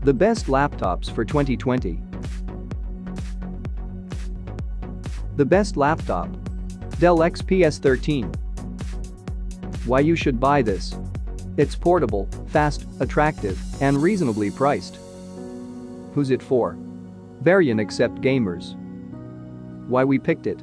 The best laptops for 2020. The best laptop. Dell XPS 13. Why you should buy this. It's portable, fast, attractive, and reasonably priced. Who's it for? Variant except gamers. Why we picked it.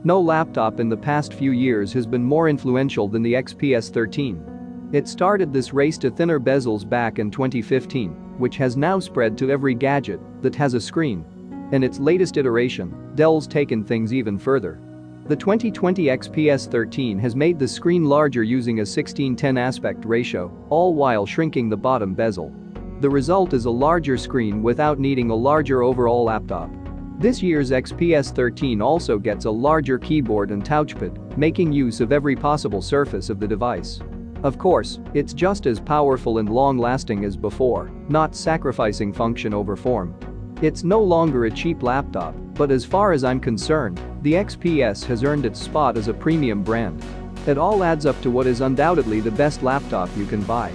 No laptop in the past few years has been more influential than the XPS 13. It started this race to thinner bezels back in 2015, which has now spread to every gadget that has a screen. In its latest iteration, Dell's taken things even further. The 2020 XPS 13 has made the screen larger using a 16:10 aspect ratio, all while shrinking the bottom bezel. The result is a larger screen without needing a larger overall laptop. This year's XPS 13 also gets a larger keyboard and touchpad, making use of every possible surface of the device. Of course, it's just as powerful and long-lasting as before, not sacrificing function over form. It's no longer a cheap laptop, but as far as I'm concerned, the XPS has earned its spot as a premium brand. It all adds up to what is undoubtedly the best laptop you can buy.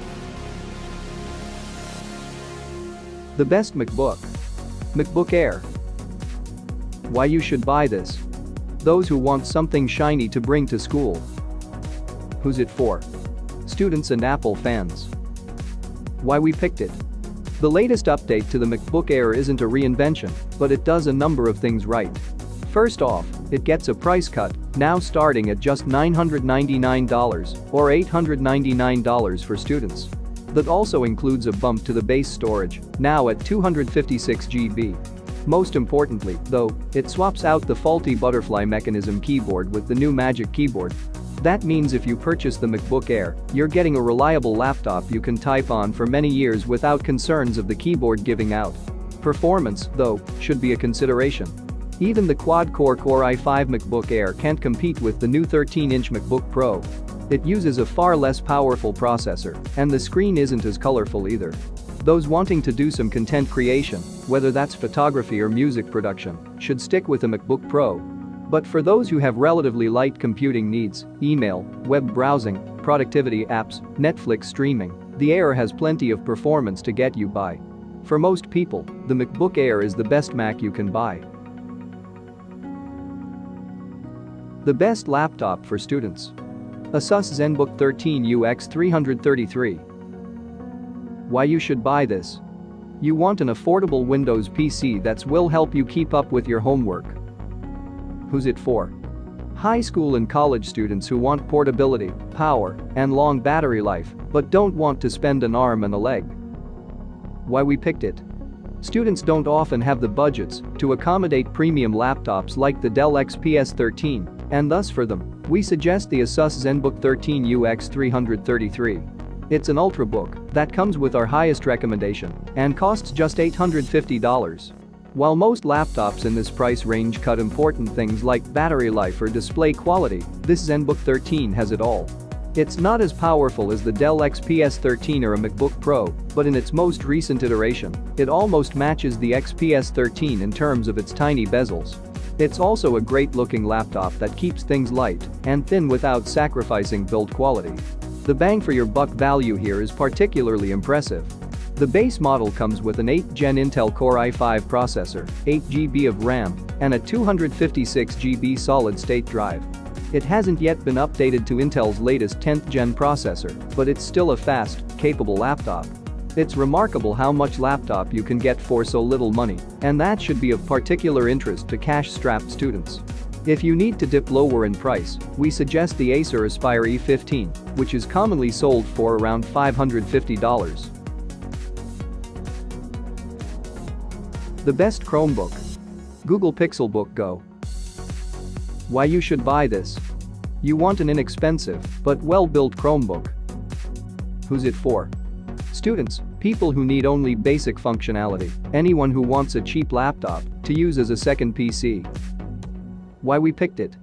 The best MacBook. MacBook Air. Why you should buy this. Those who want something shiny to bring to school. Who's it for? Students and Apple fans. Why we picked it. The latest update to the MacBook Air isn't a reinvention, but it does a number of things right. First off, it gets a price cut, now starting at just $999 or $899 for students. That also includes a bump to the base storage, now at 256 GB. Most importantly, though, it swaps out the faulty butterfly mechanism keyboard with the new Magic Keyboard. That means if you purchase the MacBook Air, you're getting a reliable laptop you can type on for many years without concerns of the keyboard giving out. Performance, though, should be a consideration. Even the quad-core Core i5 MacBook Air can't compete with the new 13-inch MacBook Pro. It uses a far less powerful processor, and the screen isn't as colorful either. Those wanting to do some content creation, whether that's photography or music production, should stick with a MacBook Pro. But for those who have relatively light computing needs, email, web browsing, productivity apps, Netflix streaming, the Air has plenty of performance to get you by. For most people, the MacBook Air is the best Mac you can buy. The best laptop for students. Asus ZenBook 13UX 333. Why you should buy this. You want an affordable Windows PC that will help you keep up with your homework. Who's it for? High school and college students who want portability, power, and long battery life, but don't want to spend an arm and a leg. Why we picked it. Students don't often have the budgets to accommodate premium laptops like the Dell XPS 13, and thus for them, we suggest the Asus ZenBook 13UX 333. It's an ultrabook that comes with our highest recommendation and costs just $850. While most laptops in this price range cut important things like battery life or display quality, this ZenBook 13 has it all. It's not as powerful as the Dell XPS 13 or a MacBook Pro, but in its most recent iteration, it almost matches the XPS 13 in terms of its tiny bezels. It's also a great-looking laptop that keeps things light and thin without sacrificing build quality. The bang for your buck value here is particularly impressive. The base model comes with an 8th Gen Intel Core i5 processor, 8 GB of RAM, and a 256 GB solid-state drive. It hasn't yet been updated to Intel's latest 10th Gen processor, but it's still a fast, capable laptop. It's remarkable how much laptop you can get for so little money, and that should be of particular interest to cash-strapped students. If you need to dip lower in price, we suggest the Acer Aspire E15, which is commonly sold for around $550. The best Chromebook. Google Pixelbook Go. Why you should buy this. You want an inexpensive but well-built Chromebook. Who's it for? Students, people who need only basic functionality, anyone who wants a cheap laptop to use as a second PC. Why we picked it.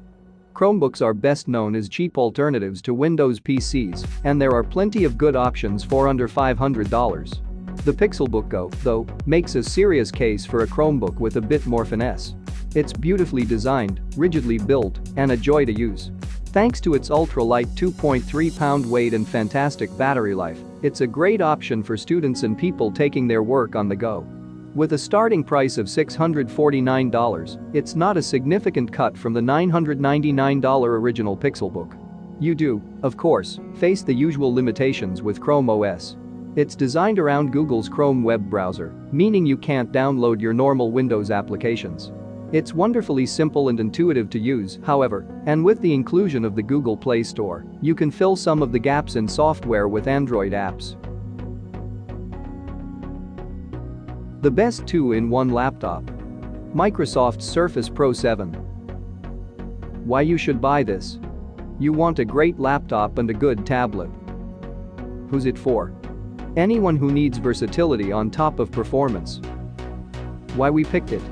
Chromebooks are best known as cheap alternatives to Windows PCs, and there are plenty of good options for under $500. The Pixelbook Go, though, makes a serious case for a Chromebook with a bit more finesse. It's beautifully designed, rigidly built, and a joy to use. Thanks to its ultra-light 2.3-pound weight and fantastic battery life, It's a great option for students and people taking their work on the go. With a starting price of $649, it's not a significant cut from the $999 original Pixelbook. You do, of course, face the usual limitations with Chrome OS. It's designed around Google's Chrome web browser, meaning you can't download your normal Windows applications. It's wonderfully simple and intuitive to use, however, and with the inclusion of the Google Play Store, you can fill some of the gaps in software with Android apps. The best 2-in-1 laptop. Microsoft Surface Pro 7. Why you should buy this? You want a great laptop and a good tablet. Who's it for? Anyone who needs versatility on top of performance. Why we picked it?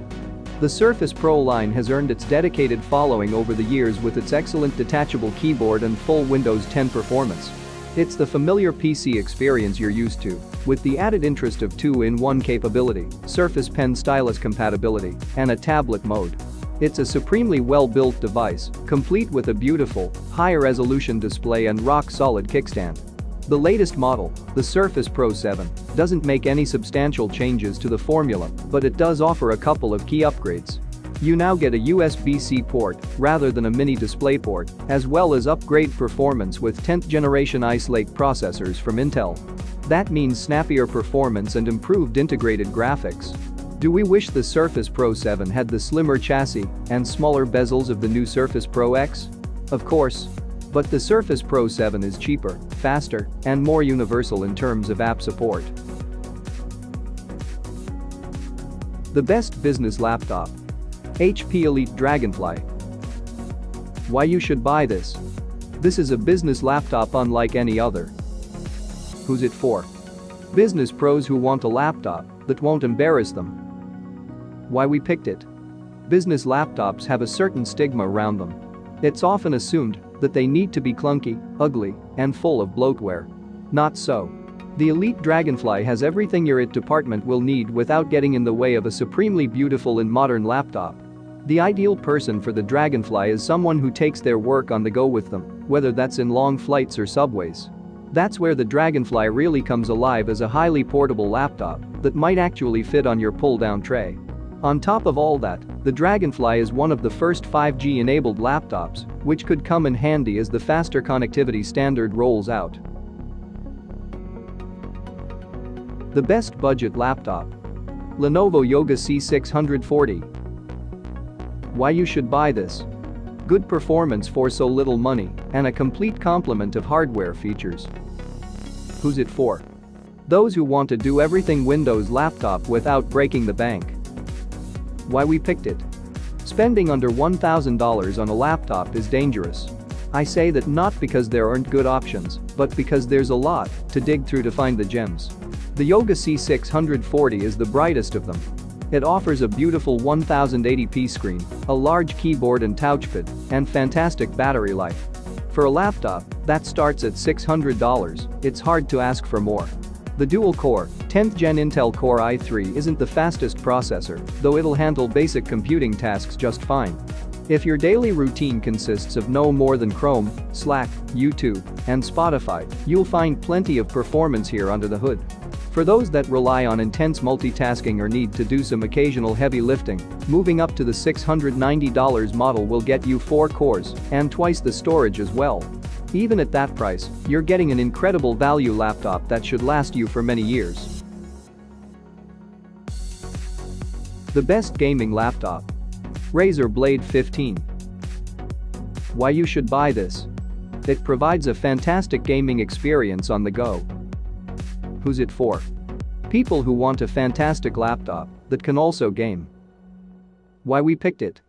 The Surface Pro line has earned its dedicated following over the years with its excellent detachable keyboard and full Windows 10 performance. It's the familiar PC experience you're used to, with the added interest of 2-in-1 capability, Surface Pen stylus compatibility, and a tablet mode. It's a supremely well-built device, complete with a beautiful, high-resolution display and rock-solid kickstand. The latest model, the Surface Pro 7, doesn't make any substantial changes to the formula, but it does offer a couple of key upgrades. You now get a USB-C port rather than a mini DisplayPort, as well as upgrade performance with 10th generation Ice Lake processors from Intel. That means snappier performance and improved integrated graphics. Do we wish the Surface Pro 7 had the slimmer chassis and smaller bezels of the new Surface Pro X? Of course. But the Surface Pro 7 is cheaper, faster, and more universal in terms of app support. The best business laptop. HP Elite Dragonfly. Why you should buy this? This is a business laptop unlike any other. Who's it for? Business pros who want a laptop that won't embarrass them. Why we picked it? Business laptops have a certain stigma around them. It's often assumed that they need to be clunky, ugly, and full of bloatware. Not so. The Elite Dragonfly has everything your IT department will need without getting in the way of a supremely beautiful and modern laptop. The ideal person for the Dragonfly is someone who takes their work on the go with them, whether that's in long flights or subways. That's where the Dragonfly really comes alive as a highly portable laptop that might actually fit on your pull-down tray. On top of all that, the Dragonfly is one of the first 5G-enabled laptops, which could come in handy as the faster connectivity standard rolls out. The best budget laptop. Lenovo Yoga C640. Why you should buy this? Good performance for so little money, and a complete complement of hardware features. Who's it for? Those who want to do everything Windows laptop without breaking the bank. Why we picked it? Spending under $1,000 on a laptop is dangerous. I say that not because there aren't good options, but because there's a lot to dig through to find the gems. The Yoga C640 is the brightest of them. It offers a beautiful 1080p screen, a large keyboard and touchpad, and fantastic battery life. For a laptop that starts at $600, it's hard to ask for more. The dual-core, 10th Gen Intel Core i3 isn't the fastest processor, though it'll handle basic computing tasks just fine. If your daily routine consists of no more than Chrome, Slack, YouTube, and Spotify, you'll find plenty of performance here under the hood. For those that rely on intense multitasking or need to do some occasional heavy lifting, moving up to the $690 model will get you 4 cores and twice the storage as well. Even at that price, you're getting an incredible value laptop that should last you for many years. The best gaming laptop. Razer Blade 15. Why you should buy this? It provides a fantastic gaming experience on the go. Who's it for? People who want a fantastic laptop that can also game. Why we picked it?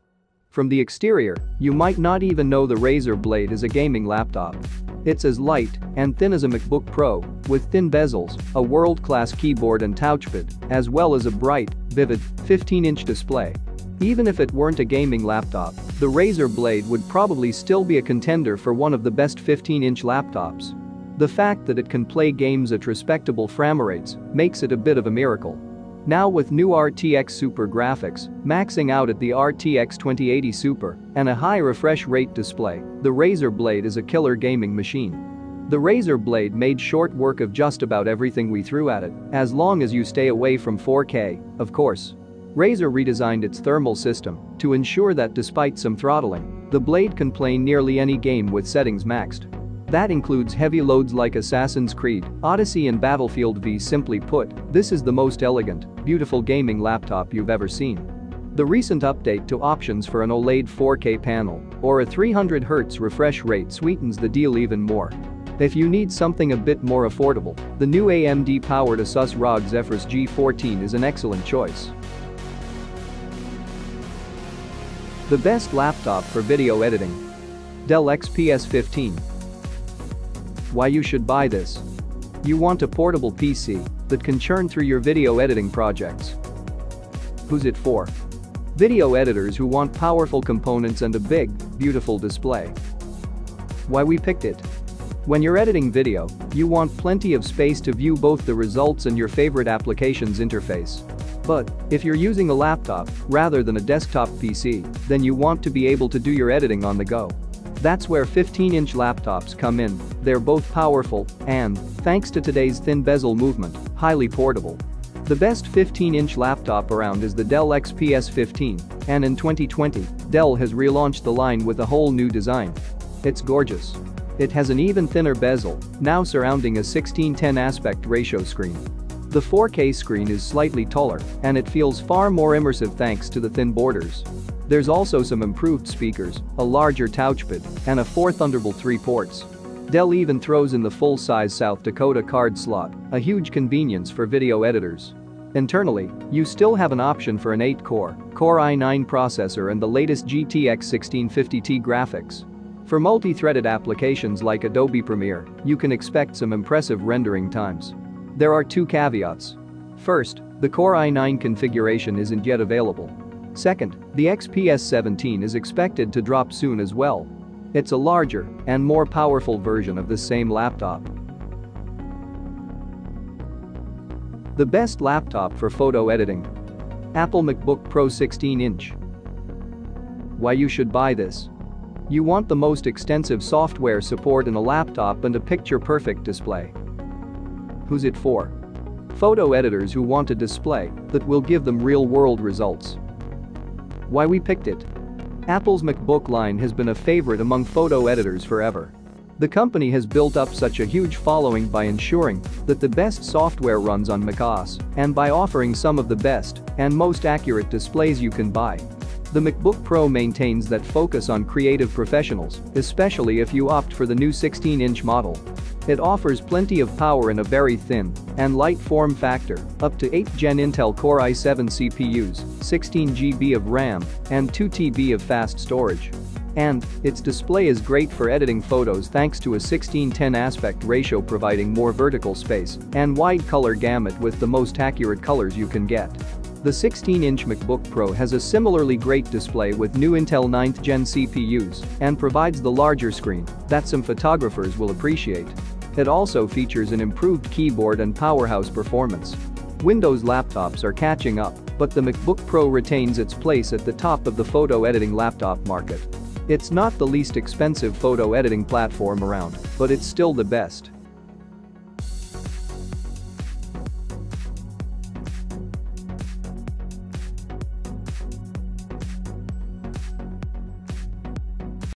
From the exterior, you might not even know the Razer Blade is a gaming laptop. It's as light and thin as a MacBook Pro, with thin bezels, a world-class keyboard and touchpad, as well as a bright, vivid, 15-inch display. Even if it weren't a gaming laptop, the Razer Blade would probably still be a contender for one of the best 15-inch laptops. The fact that it can play games at respectable frame rates makes it a bit of a miracle. Now with new RTX Super graphics, maxing out at the RTX 2080 Super, and a high refresh rate display, the Razer Blade is a killer gaming machine. The Razer Blade made short work of just about everything we threw at it, as long as you stay away from 4K, of course. Razer redesigned its thermal system to ensure that despite some throttling, the Blade can play nearly any game with settings maxed. That includes heavy loads like Assassin's Creed, Odyssey and Battlefield V. Simply put, this is the most elegant, beautiful gaming laptop you've ever seen. The recent update to options for an OLED 4K panel or a 300Hz refresh rate sweetens the deal even more. If you need something a bit more affordable, the new AMD-powered Asus ROG Zephyrus G14 is an excellent choice. The best laptop for video editing. Dell XPS 15. Why you should buy this? You want a portable PC that can churn through your video editing projects. Who's it for? Video editors who want powerful components and a big, beautiful display. Why we picked it? When you're editing video, you want plenty of space to view both the results and your favorite application's interface. But if you're using a laptop rather than a desktop PC, then you want to be able to do your editing on the go. That's where 15-inch laptops come in. They're both powerful and, thanks to today's thin bezel movement, highly portable. The best 15-inch laptop around is the Dell XPS 15, and in 2020, Dell has relaunched the line with a whole new design. It's gorgeous. It has an even thinner bezel, now surrounding a 16:10 aspect ratio screen. The 4K screen is slightly taller, and it feels far more immersive thanks to the thin borders. There's also some improved speakers, a larger touchpad, and a 4 Thunderbolt 3 ports. Dell even throws in the full-size South Dakota card slot, a huge convenience for video editors. Internally, you still have an option for an 8-core Core i9 processor and the latest GTX 1650Ti graphics. For multi-threaded applications like Adobe Premiere, you can expect some impressive rendering times. There are two caveats. First, the Core i9 configuration isn't yet available. Second, the XPS 17 is expected to drop soon as well. It's a larger and more powerful version of the same laptop. The best laptop for photo editing. Apple MacBook Pro 16-inch. Why you should buy this? You want the most extensive software support in a laptop and a picture-perfect display. Who's it for? Photo editors who want a display that will give them real-world results. Why we picked it? Apple's MacBook line has been a favorite among photo editors forever. The company has built up such a huge following by ensuring that the best software runs on macOS and by offering some of the best and most accurate displays you can buy. The MacBook Pro maintains that focus on creative professionals, especially if you opt for the new 16-inch model. It offers plenty of power in a very thin and light form factor, up to 8th Gen Intel Core i7 CPUs, 16GB of RAM, and 2TB of fast storage. And its display is great for editing photos thanks to a 16:10 aspect ratio providing more vertical space and wide color gamut with the most accurate colors you can get. The 16-inch MacBook Pro has a similarly great display with new Intel 9th Gen CPUs and provides the larger screen that some photographers will appreciate. It also features an improved keyboard and powerhouse performance. Windows laptops are catching up, but the MacBook Pro retains its place at the top of the photo editing laptop market. It's not the least expensive photo editing platform around, but it's still the best.